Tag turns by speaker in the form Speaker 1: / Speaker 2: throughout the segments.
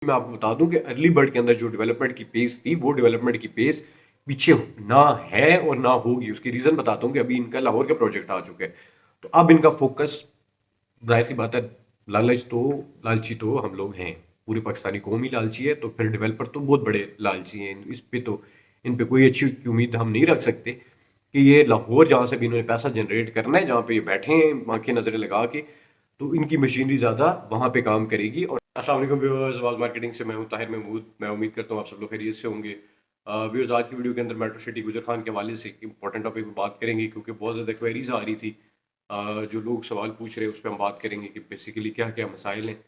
Speaker 1: मैं आपको बता दूं कि अर्ली बर्ड के अंदर जो डेवलपमेंट की पेस थी वो डेवलपमेंट की पेस पीछे ना है और ना होगी। उसकी रीजन बताता हूँ कि अभी इनका लाहौर के प्रोजेक्ट आ चुके हैं, तो अब इनका फोकस, जाहिर सी बात है, लालच तो लालची तो हम लोग हैं, पूरी पाकिस्तानी कौम ही लालची है, तो फिर डेवलपर तो बहुत बड़े लालची हैं। इस पे तो इन पे कोई अच्छी उम्मीद हम नहीं रख सकते कि ये लाहौर जहाँ से भी इन्होंने पैसा जनरेट करना है, जहाँ पे ये बैठे हैं आंखें नजरें लगा के, तो इनकी मशीनरी ज़्यादा वहाँ पे काम करेगी। और अस्सलाम वालेकुम व्यूअर्स, आवाज़ मार्केटिंग से मैं हूँ ताहिर महमूद। मैं उम्मीद करता हूँ आप सब लोग खैरियत से होंगे। व्यूअर्स, आज की वीडियो के अंदर मेट्रो सिटी गुजर खान के हवाले से एक इंपॉर्टेंट टॉपिक पर बात करेंगे, क्योंकि बहुत ज़्यादा क्वेरीज आ रही थी। जो लोग सवाल पूछ रहे हैं उस पर हम बात करेंगे कि बेसिकली क्या क्या मसाइल हैं।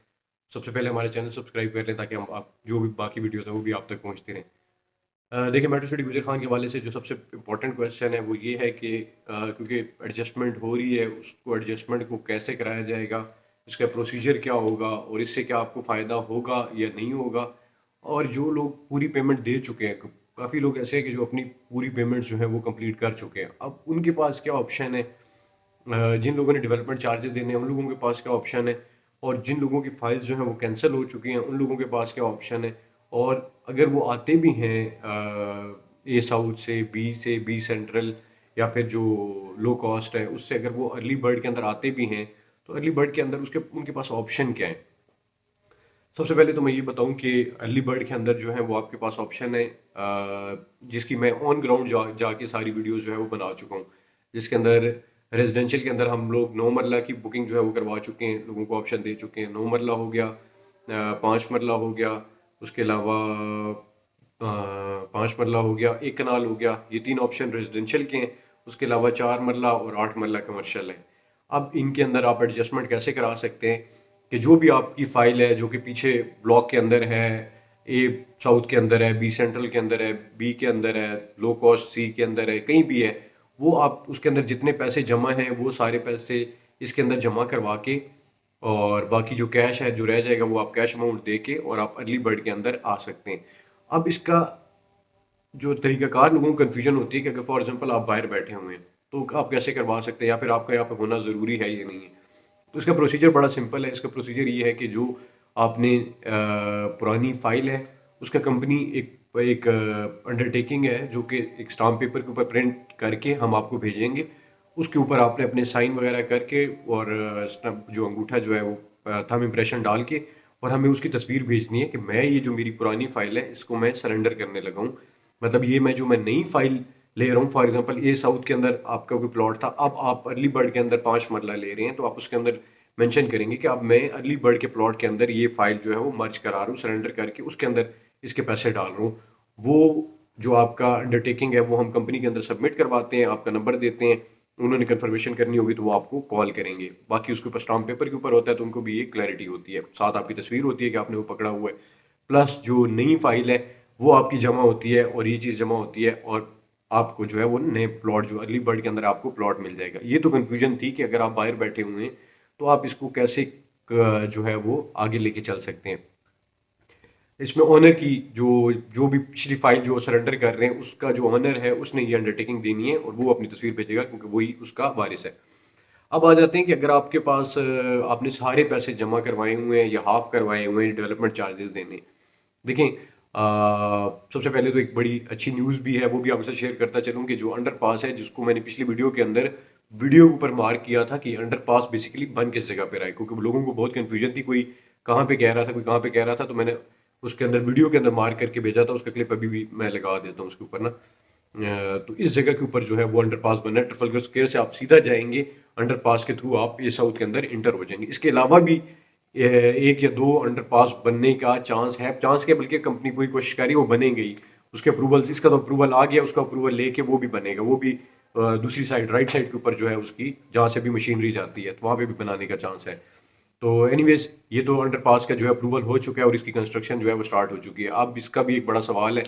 Speaker 1: सबसे पहले हमारे चैनल सब्सक्राइब कर लें ताकि हम आप जो भी बाकी वीडियोज़ हैं वो भी आप तक पहुँचती रहें। देखिए, मेट्रो सिटी गुजर खान के हवाले से जो सबसे इम्पोर्टेंट क्वेश्चन है वो ये है कि क्योंकि एडजस्टमेंट हो रही है, उसको एडजस्टमेंट को कैसे कराया जाएगा, इसका प्रोसीजर क्या होगा और इससे क्या आपको फ़ायदा होगा या नहीं होगा। और जो लोग पूरी पेमेंट दे चुके हैं, काफ़ी लोग ऐसे हैं कि जो अपनी पूरी पेमेंट जो है वो कंप्लीट कर चुके हैं, अब उनके पास क्या ऑप्शन है। जिन लोगों ने डेवलपमेंट चार्जेस देने हैं उन लोगों के पास क्या ऑप्शन है, और जिन लोगों की फाइल्स जो हैं वो कैंसिल हो चुकी हैं उन लोगों के पास क्या ऑप्शन है। और अगर वो आते भी हैं ए साउथ से, बी सेंट्रल, या फिर जो लो कॉस्ट है उससे, अगर वो अर्ली बर्ड के अंदर आते भी हैं, तो अर्ली बर्ड के अंदर उसके उनके पास ऑप्शन क्या है। सबसे पहले तो मैं ये बताऊं कि अर्ली बर्ड के अंदर जो है वो आपके पास ऑप्शन है, जिसकी मैं ऑन ग्राउंड जाके सारी वीडियोस जो है वो बना चुका हूँ। जिसके अंदर रेजिडेंशियल के अंदर हम लोग 9 मरला की बुकिंग जो है वो करवा चुके हैं, लोगों को ऑप्शन दे चुके हैं। 9 मरला हो गया, 5 मरला हो गया, उसके अलावा 5 मरला हो गया, एक कनाल हो गया, ये 3 ऑप्शन रेजिडेंशियल के हैं। उसके अलावा 4 मरला और 8 मरला कमर्शियल है। अब इनके अंदर आप एडजस्टमेंट कैसे करा सकते हैं कि जो भी आपकी फाइल है जो कि पीछे ब्लॉक के अंदर है, ए साउथ के अंदर है, बी सेंट्रल के अंदर है, बी के अंदर है, लो कॉस्ट सी के अंदर है, कहीं भी है, वो आप उसके अंदर जितने पैसे जमा हैं वो सारे पैसे इसके अंदर जमा करवा के, और बाकी जो कैश है जो रह जाएगा वो आप कैश अमाउंट दे के और आप अर्ली बर्ड के अंदर आ सकते हैं। अब इसका जो तरीकाकार लोगों को कन्फ्यूजन होती है कि अगर फॉर एग्जांपल आप बाहर बैठे हुए हैं तो आप कैसे करवा सकते हैं, या फिर आपका यहाँ पे होना ज़रूरी है या नहीं है। तो इसका प्रोसीजर बड़ा सिंपल है। इसका प्रोसीजर ये है कि जो आपने पुरानी फाइल है उसका कंपनी एक एक अंडरटेकिंग है जो कि एक स्टाम्प पेपर के ऊपर प्रिंट करके हम आपको भेजेंगे। उसके ऊपर आपने अपने साइन वगैरह करके और जो अंगूठा जो है वो थंब इम्प्रेशन डाल के, और हमें उसकी तस्वीर भेजनी है कि मैं ये जो मेरी पुरानी फाइल है इसको मैं सरेंडर करने लगा हूँ। मतलब ये मैं नई फाइल ले रहा हूँ, फॉर एग्जांपल ए साउथ के अंदर आपका कोई प्लॉट था, अब आप अर्ली बर्ड के अंदर 5 मरला ले रहे हैं, तो आप उसके अंदर मेंशन करेंगे कि अब मैं अर्ली बर्ड के प्लॉट के अंदर ये फाइल जो है वो मर्ज करा रहा हूँ, सरेंडर करके उसके अंदर इसके पैसे डाल रहा हूँ। वो जो आपका अंडरटेकिंग है वो हम कंपनी के अंदर सबमिट करवाते हैं, आपका नंबर देते हैं, उन्होंने कंफर्मेशन करनी होगी तो वो आपको कॉल करेंगे। बाकी उसके ऊपर स्टाम्प पेपर के ऊपर होता है तो उनको भी ये क्लैरिटी होती है, साथ आपकी तस्वीर होती है कि आपने वो पकड़ा हुआ है, प्लस जो नई फाइल है वो आपकी जमा होती है, और ये चीज़ जमा होती है, और आपको जो है वो नए प्लॉट जो अर्ली बर्ड के अंदर आपको प्लॉट मिल जाएगा। ये तो कन्फ्यूजन थी कि अगर आप बाहर बैठे हुए हैं तो आप इसको कैसे जो है वो आगे लेके चल सकते हैं। इसमें ओनर की जो जो भी पिछली फाइल जो सरेंडर कर रहे हैं उसका जो ओनर है उसने ये अंडरटेकिंग देनी है और वो अपनी तस्वीर भेजेगा, क्योंकि वही उसका वारिस है। अब आ जाते हैं कि अगर आपके पास आपने सारे पैसे जमा करवाए हुए हैं या हाफ करवाए हुए हैं डेवलपमेंट चार्जेस देने। देखें, सबसे पहले तो एक बड़ी अच्छी न्यूज़ भी है, वो भी आपके साथ शेयर करता चलूँ कि जो अंडरपास है, जिसको मैंने पिछली वीडियो के अंदर वीडियो के ऊपर मार्क किया था कि अंडरपास बेसिकली बन किस जगह पे रहा है, क्योंकि लोगों को बहुत कन्फ्यूजन थी, कोई कहाँ पे कह रहा था, कोई कहाँ पे कह रहा था, तो मैंने उसके अंदर वीडियो के अंदर मार्क करके भेजा था। उसका क्लिप अभी भी मैं लगा देता हूँ उसके ऊपर ना। तो इस जगह के ऊपर जो है वो अंडरपास बना है, ट्रफलगर स्क्वायर से आप सीधा जाएंगे, अंडरपास के थ्रू आप ये साउथ के अंदर इंटर हो जाएंगे। इसके अलावा भी एक या दो अंडरपास बनने का चांस है, चांस क्या बल्कि कंपनी पूरी कोशिश कर रही है वो बनेंगे ही। उसके अप्रूवल, इसका तो अप्रूवल आ गया, उसका अप्रूवल लेके वो भी बनेगा, वो भी दूसरी साइड राइट साइड के ऊपर जो है उसकी जहाँ से भी मशीनरी जाती है तो वहाँ पे भी बनाने का चांस है। तो एनीवेज, ये तो अंडरपास का जो है अप्रूवल हो चुका है और इसकी कंस्ट्रक्शन जो है वो स्टार्ट हो चुकी है। अब इसका भी एक बड़ा सवाल है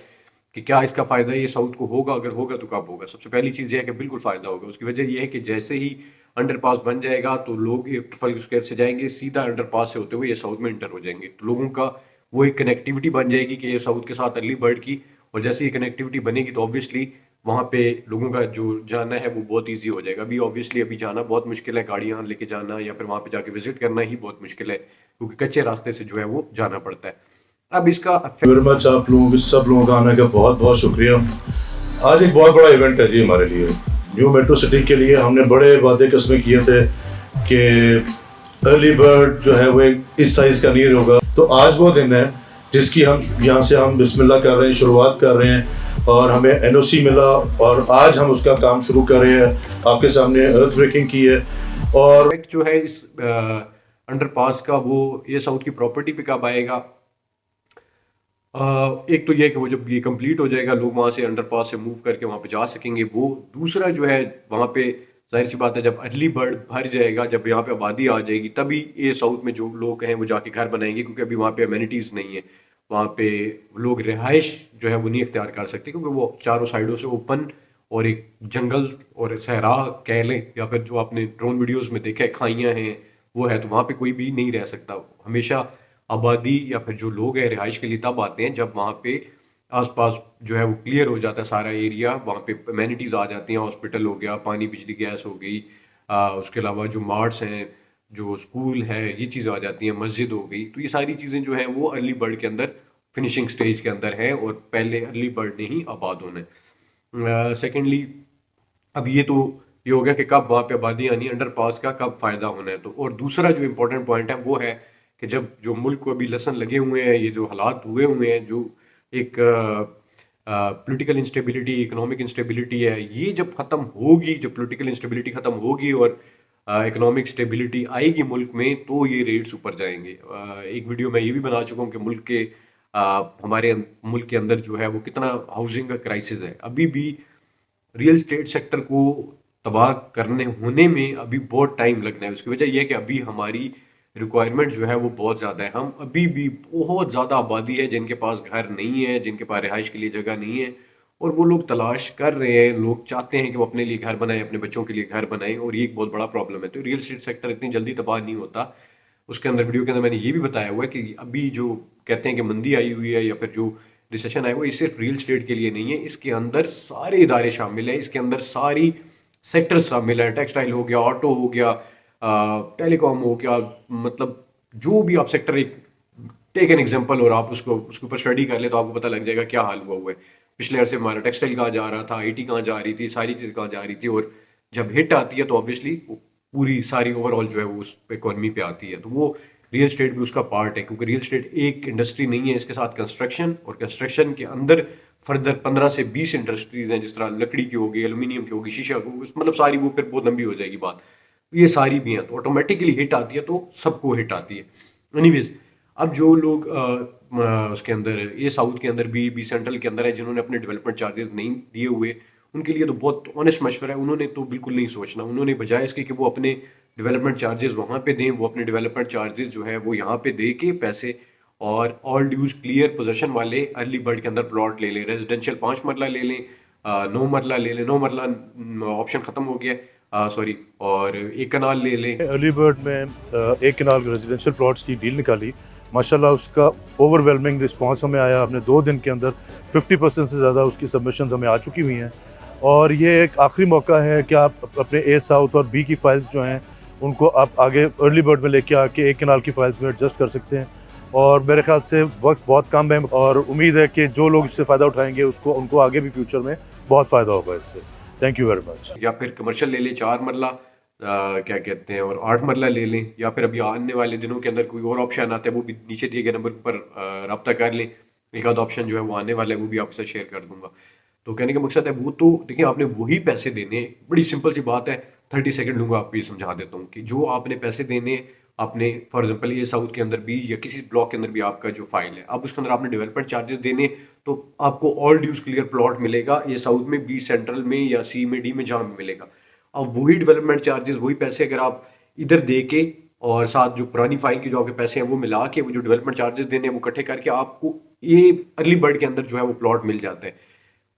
Speaker 1: कि क्या इसका फ़ायदा ये साउथ को होगा, अगर होगा तो कब होगा। सबसे पहली चीज़ ये है कि बिल्कुल फ़ायदा होगा। उसकी वजह ये है कि जैसे ही अंडरपास बन जाएगा तो लोग ट्रफलगर स्क्वायर से जाएंगे सीधा अंडरपास से होते हुए ये साउथ में इंटर हो जाएंगे, तो लोगों का वो एक कनेक्टिविटी बन जाएगी कि ये साउथ के साथ अर्ली बर्ड की। और जैसे ही कनेक्टिविटी बनेगी तो ऑब्वियसली वहाँ पे लोगों का जो जाना है वो बहुत ईजी हो जाएगा। अभी ऑब्वियसली अभी जाना बहुत मुश्किल है, गाड़ियाँ लेके जाना या फिर वहाँ पे जाके विजिट करना ही बहुत मुश्किल है, क्योंकि कच्चे रास्ते से जो है वो जाना पड़ता है। अब इसका
Speaker 2: वेरी मच, आप लोगों के सब लोगों का आने का बहुत बहुत शुक्रिया। आज एक बहुत बड़ा इवेंट है जी हमारे लिए, न्यू मेट्रो सिटी के लिए। हमने बड़े वादे कसमें किए थे कि अर्ली बर्ड जो है वो इस साइज का नहीं होगा, तो आज वो दिन है जिसकी हम यहाँ से हम बिस्मिल्लाह कर रहे हैं, शुरुआत कर रहे हैं, और हमें एनओसी मिला और आज हम उसका काम शुरू कर रहे हैं। आपके सामने अर्थ ब्रेकिंग की है। और
Speaker 1: इफेक्ट जो है इस अंडरपास का, वो ये साउथ की प्रॉपर्टी पे कब आएगा? एक तो ये है कि वो जब ये कंप्लीट हो जाएगा, लोग वहाँ से अंडरपास से मूव करके वहाँ पे जा सकेंगे। वो दूसरा जो है, वहाँ पे जाहिर सी बात है, जब अर्ली बर्ड भर जाएगा, जब यहाँ पे आबादी आ जाएगी, तभी ये साउथ में जो लोग हैं वो जाके घर बनाएंगे, क्योंकि अभी वहाँ पे अमेनिटीज़ नहीं है। वहाँ पे लोग रिहाइश जो है वो नहीं इख्तियार कर सकते, क्योंकि वो चारों साइडों से ओपन और एक जंगल और सहरा कह लें, या फिर जो आपने ड्रोन वीडियोज़ में देखा है खाइयाँ हैं वो है, तो वहाँ पे कोई भी नहीं रह सकता। हमेशा आबादी या फिर जो लोग हैं रिहाइश के लिए तब आते हैं जब वहाँ पे आसपास जो है वो क्लियर हो जाता है सारा एरिया, वहाँ पे अमेनिटीज़ आ जाती हैं, हॉस्पिटल हो गया, पानी बिजली गैस हो गई, उसके अलावा जो मार्ट्स हैं, जो स्कूल है, ये चीज़ें आ जाती हैं, मस्जिद हो गई। तो ये सारी चीज़ें जो हैं वो अर्ली बर्ड के अंदर फिनिशिंग स्टेज के अंदर है, और पहले अर्ली बर्ड ने ही आबाद होना है। सेकेंडली, अब ये हो गया कि कब वहाँ पे आबादी आनी, अंडरपास का कब फ़ायदा होना है। तो और दूसरा जो इम्पोर्टेंट पॉइंट है वो है कि जब जो मुल्क को अभी लेसन लगे हुए हैं, ये जो हालात हुए हुए हैं, जो एक पॉलिटिकल इंस्टेबिलिटी, इकोनॉमिक इंस्टेबिलिटी है, ये जब ख़त्म होगी, जब पॉलिटिकल इंस्टेबिलिटी ख़त्म होगी और इकोनॉमिक स्टेबिलिटी आएगी मुल्क में, तो ये रेट्स ऊपर जाएंगे। एक वीडियो मैं ये भी बना चुका हूँ कि हमारे मुल्क के अंदर जो है वो कितना हाउसिंग का क्राइसिस है। अभी भी रियल स्टेट सेक्टर को तबाह करने होने में अभी बहुत टाइम लगना है। उसकी वजह यह है कि अभी हमारी रिक्वायरमेंट जो है वो बहुत ज़्यादा है। हम अभी भी बहुत ज़्यादा आबादी है जिनके पास घर नहीं है, जिनके पास रिहाइश के लिए जगह नहीं है, और वो लोग तलाश कर रहे हैं। लोग चाहते हैं कि वो अपने लिए घर बनाएं, अपने बच्चों के लिए घर बनाएं, और ये एक बहुत बड़ा प्रॉब्लम है। तो रियल स्टेट सेक्टर इतनी जल्दी तबाह नहीं होता। उसके अंदर वीडियो के अंदर मैंने ये भी बताया हुआ है कि अभी जो कहते हैं कि मंदी आई हुई है या फिर जो रिसेशन आया हुआ है, ये सिर्फ रियल स्टेट के लिए नहीं है, इसके अंदर सारे इदारे शामिल हैं, इसके अंदर सारी सेक्टर शामिल है। टेक्सटाइल हो गया, ऑटो हो गया, टेलीकॉम हो गया, मतलब जो भी आप सेक्टर, एक टेक एन एग्जांपल और आप उसको उसके ऊपर स्टडी कर ले तो आपको पता लग जाएगा क्या हाल हुआ हुआ है। पिछले अरसे हमारा टेक्सटाइल कहाँ जा रहा था, आईटी कहाँ जा रही थी, सारी चीज़ कहाँ जा रही थी, और जब हिट आती है तो ऑब्वियसली पूरी सारी ओवरऑल जो है वो उस इकोनॉमी पे आती है। तो वो रियल स्टेट भी उसका पार्ट है, क्योंकि रियल स्टेट एक इंडस्ट्री नहीं है, इसके साथ कंस्ट्रक्शन, और कंस्ट्रक्शन के अंदर फर्दर 15 से 20 इंडस्ट्रीज हैं, जिस तरह लकड़ी की होगी, एल्यूमिनियम की होगी, शीशा की होगी, मतलब सारी, वो फिर बहुत लंबी हो जाएगी बात। ये सारी भी हैं, तो ऑटोमेटिकली हिट आती है, तो सबको हिट आती है। एनीवेज, अब जो लोग उसके अंदर, ये साउथ के अंदर भी सेंट्रल के अंदर है, जिन्होंने अपने डेवलपमेंट चार्जेस नहीं दिए हुए, उनके लिए तो बहुत ऑनेस्ट मशवरा है। उन्होंने तो बिल्कुल नहीं सोचना, उन्होंने बजाय इसके कि वो अपने डेवलपमेंट चार्जेस वहाँ पे दें, वो अपने डेवलपमेंट चार्जेस जो है वो यहाँ पे दे के पैसे, और ऑल ड्यूज क्लियर पोजेशन वाले अर्ली बर्ड के अंदर प्लॉट ले लें, रेजिडेंशियल 5 मरला ले लें, 9 मरला ले लें, 9 मरला ऑप्शन ख़त्म हो गया, सॉरी, और एक कनाल ले लें।
Speaker 2: अर्ली बर्ड में एक कनाल रेजिडेंशियल प्लॉट्स की डील निकाली। माशाल्लाह उसका ओवरवेलमिंग रिस्पांस हमें आया। हमने 2 दिन के अंदर 50% से ज़्यादा उसकी सबमिशंस हमें आ चुकी हुई हैं, और ये एक आखिरी मौका है कि आप अपने ए साउथ और बी की फाइल्स जो हैं उनको आप आगे अर्ली बर्ड में लेके आके एक कनाल की फाइल्स में एडजस्ट कर सकते हैं। और मेरे ख्याल से वक्त बहुत कम है, और उम्मीद है कि जो लोग इससे फ़ायदा उठाएंगे उनको आगे भी फ्यूचर में बहुत फ़ायदा होगा इससे। Thank you very much.
Speaker 1: या फिर कमर्शियल ले लें 4 मरला, क्या कहते हैं, और 8 मरला ले लें, या फिर अभी आने वाले दिनों के अंदर कोई और ऑप्शन आता है, वो भी नीचे दिए गए नंबर पर रब्ता कर लें। एक आध ऑप्शन जो है वो आने वाला है, वो भी आपके साथ शेयर कर दूंगा। तो कहने का मकसद है, वो तो देखिए, आपने वही पैसे देने, बड़ी सिंपल सी बात है, 30 सेकंड लूंगा आपको ये समझा देता हूँ कि जो आपने पैसे देने, आपने फॉर एग्जांपल ये साउथ के अंदर भी या किसी ब्लॉक के अंदर भी आपका जो फाइल है, अब उसके अंदर आपने डेवलपमेंट चार्जेस देने, तो आपको ऑल ड्यूज क्लियर प्लॉट मिलेगा, ये साउथ में, बी सेंट्रल में, या सी में, डी में, जहाँ भी मिलेगा। अब वही डेवलपमेंट चार्जेस, वही पैसे अगर आप इधर दे के, और साथ जो पुरानी फाइल के जो आपके पैसे हैं वो मिला के, वो जो डेवलपमेंट चार्जेस देने हैं वो इकट्ठे करके, आपको ये अर्ली बर्ड के अंदर जो है वो प्लॉट मिल जाता है।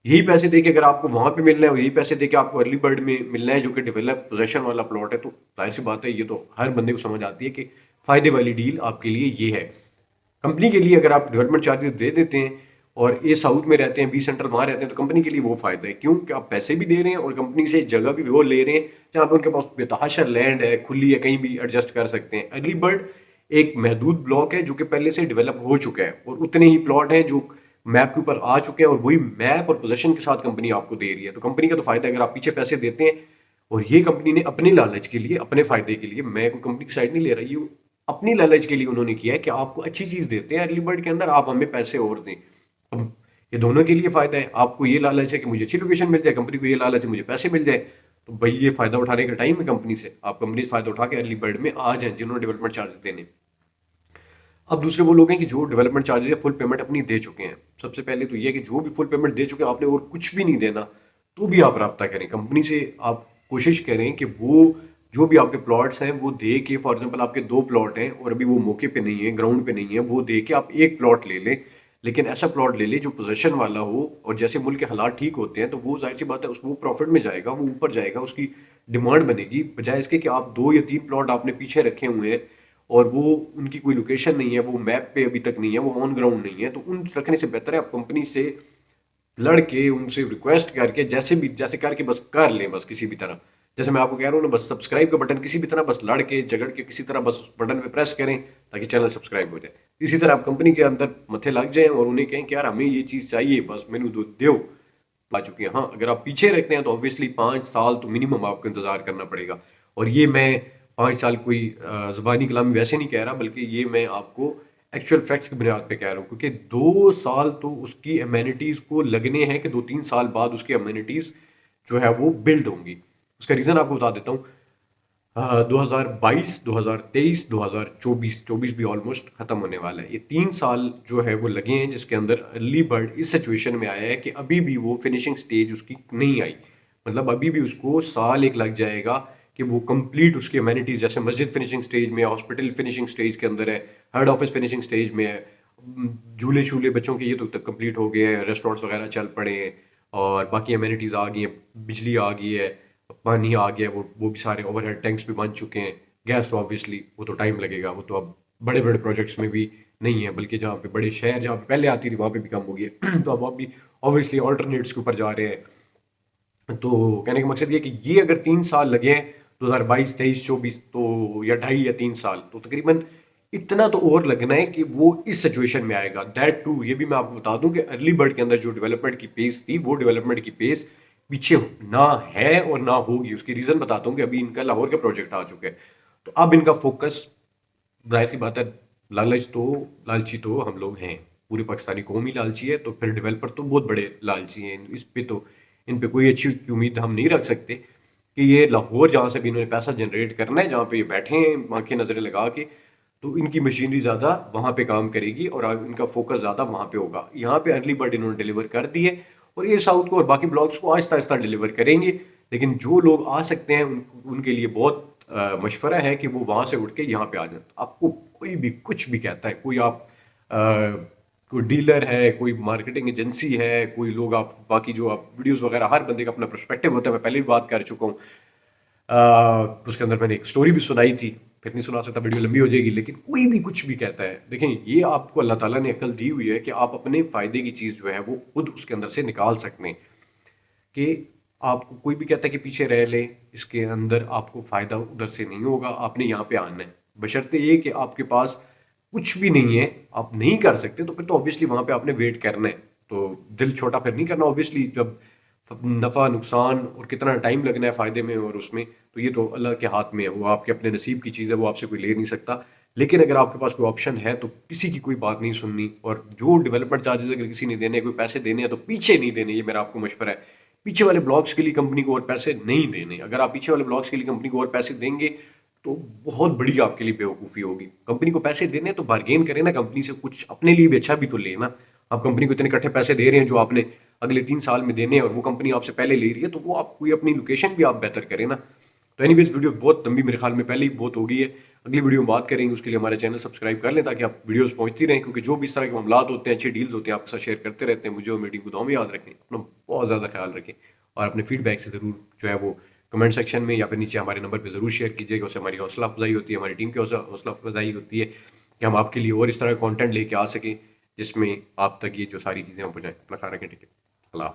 Speaker 1: यही पैसे देके अगर आपको वहां पे मिलना है, और यही पैसे देके आपको अर्ली बर्ड में मिलना है जो कि डेवलप पोजेशन वाला प्लॉट है, तो जाहिर सी बात है, ये तो हर बंदे को समझ आती है कि फायदे वाली डील आपके लिए ये है। कंपनी के लिए अगर आप डेवलपमेंट चार्जेस दे देते हैं और ये साउथ में रहते हैं, बी सेंट्रल वहाँ रहते हैं, तो कंपनी के लिए वो फायदा है। क्यों कि आप पैसे भी दे रहे हैं और कंपनी से जगह भी वो ले रहे हैं जहाँ पे उनके पास बेतहाशा लैंड है, खुली है, कहीं भी एडजस्ट कर सकते हैं। अर्ली बर्ड एक महदूद ब्लॉक है जो कि पहले से डेवलप हो चुका है, और उतने ही प्लॉट हैं जो मैप के ऊपर आ चुके हैं, और वही मैप और पोजीशन के साथ कंपनी आपको दे रही है। तो कंपनी का तो फायदा है अगर आप पीछे पैसे देते हैं, और ये कंपनी ने अपने लालच के लिए, अपने फायदे के लिए, मैं कोई कंपनी की साइड नहीं ले रही हूँ, अपनी लालच के लिए उन्होंने किया है कि आपको अच्छी चीज देते हैं अर्ली बर्ड के अंदर, आप हमें पैसे और दें। अब ये दोनों के लिए फायदा है, आपको ये लालच है कि मुझे अच्छी लोकेशन मिल जाए, कंपनी को ये लालच है मुझे पैसे मिल जाए। तो भाई ये फायदा उठाने का टाइम है कंपनी से, आप कंपनी से फायदा उठा के अर्ली बर्ड में आ जाए जिन्होंने डेवलपमेंट चार्जेस देने। अब दूसरे वो लोग हैं कि जो डेवलपमेंट चार्जेस है फुल पेमेंट अपनी दे चुके हैं। सबसे पहले तो ये है कि जो भी फुल पेमेंट दे चुके हैं, आपने और कुछ भी नहीं देना, तो भी आप रब्ता करें कंपनी से, आप कोशिश करें कि वो जो भी आपके प्लॉट्स हैं वो दे के, फॉर एग्जांपल आपके 2 प्लॉट हैं और अभी वो मौके पे नहीं है, ग्राउंड पे नहीं है, वो दे के आप एक प्लॉट ले लें, लेकिन ऐसा प्लॉट ले लें जो पोजीशन वाला हो, और जैसे मुल्क के हालात ठीक होते हैं तो वो जाहिर सी बात है उसको प्रॉफिट में जाएगा, वो ऊपर जाएगा, उसकी डिमांड बनेगी, बजाय इसके कि आप 2 या 3 प्लॉट आपने पीछे रखे हुए हैं और वो उनकी कोई लोकेशन नहीं है, वो मैप पे अभी तक नहीं है, वो ऑन ग्राउंड नहीं है। तो उन रखने से बेहतर है आप कंपनी से लड़के, उनसे रिक्वेस्ट करके, जैसे भी जैसे करके बस कर लें, बस किसी भी तरह, जैसे मैं आपको कह रहा हूँ ना, बस सब्सक्राइब का बटन किसी भी तरह बस लड़ के झगड़ के किसी तरह बस बटन पे प्रेस करें ताकि चैनल सब्सक्राइब हो जाए। इसी तरह आप कंपनी के अंदर मथे लग जाएं और उन्हें कहें कि यार हमें ये चीज़ चाहिए, बस मैंने दो आ चुकी है। हाँ, अगर आप पीछे रखते हैं तो ऑब्वियसली 5 साल तो मिनिमम आपको इंतजार करना पड़ेगा। और ये मैं 5 साल कोई ज़बानी कलामी वैसे नहीं कह रहा, बल्कि ये मैं आपको एक्चुअल फैक्ट्स की बुनियाद पे कह रहा हूँ, क्योंकि 2 साल तो उसकी अमेनिटीज़ को लगने हैं कि 2-3 साल बाद उसकी अमेनिटीज़ जो है वो बिल्ड होंगी। उसका रीज़न आपको बता देता हूँ। 2022, 2023, 2024, 24 भी ऑलमोस्ट खत्म होने वाला है। ये 3 साल जो है वो लगे हैं, जिसके अंदर अर्ली बर्ड इस सिचुएशन में आया है कि अभी भी वो फिनिशिंग स्टेज उसकी नहीं आई। मतलब अभी भी उसको साल एक लग जाएगा कि वो कंप्लीट उसकी अमेनिटीज, जैसे मस्जिद फिनिशिंग स्टेज में है, हॉस्पिटल फिनिशिंग स्टेज के अंदर है, हेड ऑफिस फिनिशिंग स्टेज में है, झूले शूले बच्चों के ये तो तक कंप्लीट हो गए हैं, रेस्टोरेंट्स वगैरह चल पड़े हैं, और बाकी अमेनिटीज़ आ गई हैं, बिजली आ गई है, पानी आ गया, वो भी सारे ओवरहेड टैंक्स भी बन चुके हैं। गैस तो ऑब्वियसली वो तो टाइम लगेगा, वो तो अब बड़े बड़े प्रोजेक्ट्स में भी नहीं है, बल्कि जहाँ पे बड़े शहर जहाँ पे पहले आती थी वहाँ पे भी कम हो गई तो अब भी ऑब्वियसली ऑल्टरनेट्स के ऊपर जा रहे हैं। तो कहने का मकसद ये कि ये अगर 3 साल लगे हैं 2022, 23, 24, तो या 2.5 या 3 साल, तो तकरीबन इतना तो और लगना है कि वो इस सिचुएशन में आएगा। दैट टू ये भी मैं आपको बता दूं कि अर्ली बर्ड के अंदर जो डेवलपमेंट की पेस थी, वो डेवलपमेंट की पेस पीछे ना है और ना होगी। उसकी रीजन बताता हूँ कि अभी इनका लाहौर का प्रोजेक्ट आ चुका है, तो अब इनका फोकस, जाहिर सी बात है, लालची तो हम लोग हैं, पूरी पाकिस्तानी कौम ही लालची है, तो फिर डेवलपर तो बहुत बड़े लालची हैं। इस पे तो इन पे कोई अच्छी उम्मीद हम नहीं रख सकते कि ये लाहौर जहाँ से भी इन्होंने पैसा जनरेट करना है, जहाँ पे ये बैठे हैं आंखें नजरें लगा के, तो इनकी मशीनरी ज़्यादा वहाँ पे काम करेगी और इनका फोकस ज़्यादा वहाँ पे होगा। यहाँ पे अर्ली बर्ड इन्होंने डिलीवर कर दी है, और ये साउथ को और बाकी ब्लॉक्स को आहिस्ता आहिस्ता डिलीवर करेंगे। लेकिन जो लोग आ सकते हैं उनके लिए बहुत मशवरा है कि वो वहाँ से उठ के यहाँ पे आ जाए। आपको कोई भी कुछ भी कहता है, कोई आप कोई डीलर है, कोई मार्केटिंग एजेंसी है, कोई लोग, आप बाकी जो आप वीडियोस वगैरह, हर बंदे का अपना पर्सपेक्टिव होता है, मैं पहले भी बात कर चुका हूँ। उसके अंदर मैंने एक स्टोरी भी सुनाई थी, फिर नहीं सुना सकता, वीडियो लंबी हो जाएगी। लेकिन कोई भी कुछ भी कहता है, देखें ये आपको अल्लाह ताला ने अकल दी हुई है कि आप अपने फ़ायदे की चीज़ जो है वो खुद उसके अंदर से निकाल सकते हैं। कि आपको कोई भी कहता है कि पीछे रह ले, इसके अंदर आपको फ़ायदा उधर से नहीं होगा, आपने यहाँ पे आना है। बशर्ते ये कि आपके पास कुछ भी नहीं है, आप नहीं कर सकते, तो फिर तो ऑब्वियसली वहाँ पे आपने वेट करना है। तो दिल छोटा फिर नहीं करना ऑब्वियसली, जब नफ़ा नुकसान और कितना टाइम लगना है फ़ायदे में और उसमें, तो ये तो अल्लाह के हाथ में है, वो आपके अपने नसीब की चीज़ है, वो आपसे कोई ले नहीं सकता। लेकिन अगर आपके पास कोई ऑप्शन है तो किसी की कोई बात नहीं सुननी, और जो डेवलपमेंट चार्जेस अगर किसी ने देने, कोई पैसे देने हैं, तो पीछे नहीं देने, ये मेरा आपको मशवरा है। पीछे वाले ब्लॉक्स के लिए कंपनी को और पैसे नहीं देने। अगर आप पीछे वाले ब्लॉक्स के लिए कंपनी को और पैसे देंगे तो बहुत बड़ी आपके लिए बेवकूफ़ी होगी। कंपनी को पैसे देने तो बार्गेन करें ना कंपनी से, कुछ अपने लिए भी अच्छा भी तो लेना। आप कंपनी को इतने इकट्ठे पैसे दे रहे हैं जो आपने अगले 3 साल में देने हैं, और वो कंपनी आपसे पहले ले रही है, तो वो आप कोई अपनी लोकेशन भी आप बेहतर करें ना। तो एनीवेज वीडियो बहुत लंबी मेरे ख्याल में पहले ही बहुत हो गई है, अगली वीडियो में बात करेंगे। उसके लिए हमारे चैनल सब्सक्राइब कर लें ताकि आप वीडियोस पहुंचती रहें, क्योंकि जो भी इस तरह के मामलात होते हैं, अच्छी डील्स होते हैं, आपके साथ शेयर करते रहते हैं। मुझे और मीटिंग को दुआ में याद रखें, अपना बहुत ज़्यादा ख्याल रखें, और अपने फीडबैक से ज़रूर जो है वो कमेंट सेक्शन में या फिर नीचे हमारे नंबर पे ज़रूर शेयर कीजिएगा। उससे हमारी हौसला अफजाई होती है, हमारी टीम की हौसला अफजाई होती है कि हम आपके लिए और इस तरह का कंटेंट लेके आ सकें जिसमें आप तक ये जो सारी चीज़ें हम पहुँचाएँ। अपना ख्याल रखें, ठीक है।